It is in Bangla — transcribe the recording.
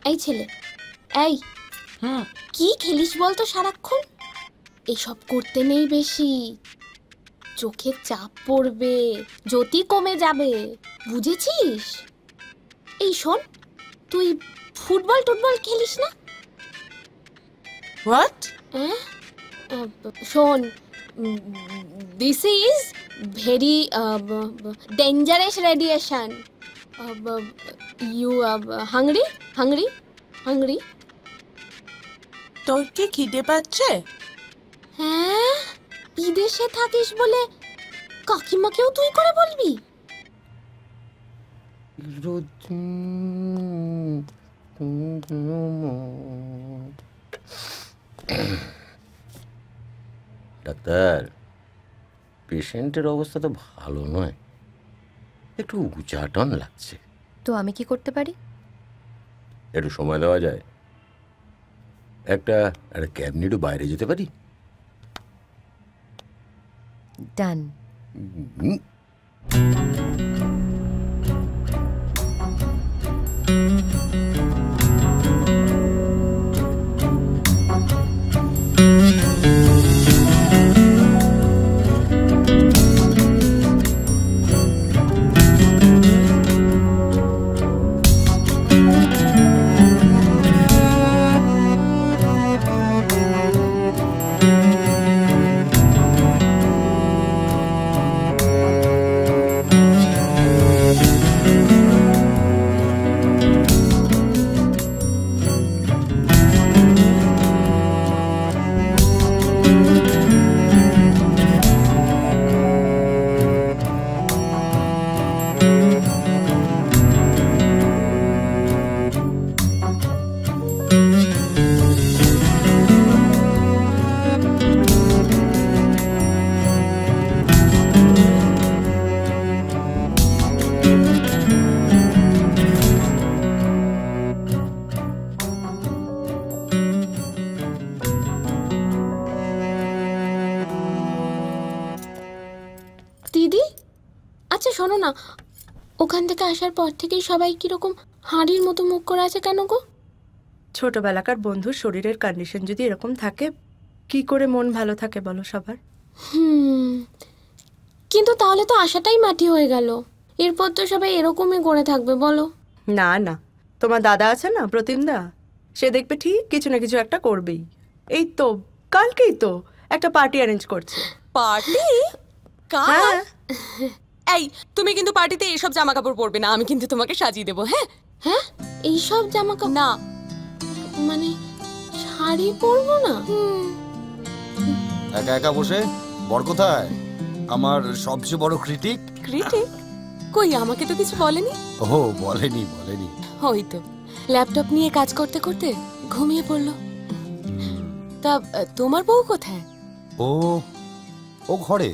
এই ছেলে, এই কি খেলিস বলতো সারাক্ষণ? এসব করতে নেই বেশি, চোখে চাপ পড়বে, জ্যোতি কমে যাবে, বুঝেছিস? এই শোন, তুই ফুটবল টুটবল খেলিস না? হোয়াট? শোন, this is very dangerous radiation. You hungry hungry hungry? তোর কি খিদে পাচ্ছে? হ্যাঁ, বিদেশে থাকিস বলে কাকিমাকেও তুই করে বলবি? ডাক্তার, পেশেন্টের অবস্থা তো ভালো নয়, একটু উচাটন লাগছে। তো আমি কি করতে পারি? একটু সময় দেওয়া যায়? একটা ক্যাব নিয়ে একটু বাইরে যেতে পারি? ডান। দিদি, আচ্ছা শোনো না, ওখান থেকে আসার পর থেকেই সবাই কিরকম হাঁড়ির মতো মুখ করে আছে কেন গো? ছোটবেলাকার বন্ধুর শরীরের কন্ডিশন যদি এরকম থাকে, কি করে মন ভালো থাকে বলো সবার? কিন্তু তাহলে তো আশাটাই মাটি হয়ে গেল। এরপর তো সবাই এরকমই করে থাকবে বলো? না না, তোমার দাদা আছে না, প্রতিমদা, সে দেখবে ঠিক কিছু না কিছু একটা করবেই। এই তো কালকেই তো একটা পার্টি অ্যারেঞ্জ করছে। পার্টি? হ্যাঁ। এই, তুমি কিন্তু পার্টিতে এইসব জামা কাপড় পরবে না, আমি কিন্তু তোমাকে সাজিয়ে দেবো। হ্যাঁ হ্যাঁ, এইসব জামা কাপড় না, মানে শাড়ি পরবো না? একা একা বসে বর কোথায়? আমার সবচেয়ে বড় ক্রিটিক। ক্রিটিক? কই, আমাকে তো কিছু বলেনি। ও বলেনি বলেনি। ওই তো ল্যাপটপ নিয়ে কাজ করতে করতে ঘুমিয়ে পড়লো। তা তোমার বউ কোথায়? ও ও ঘরে।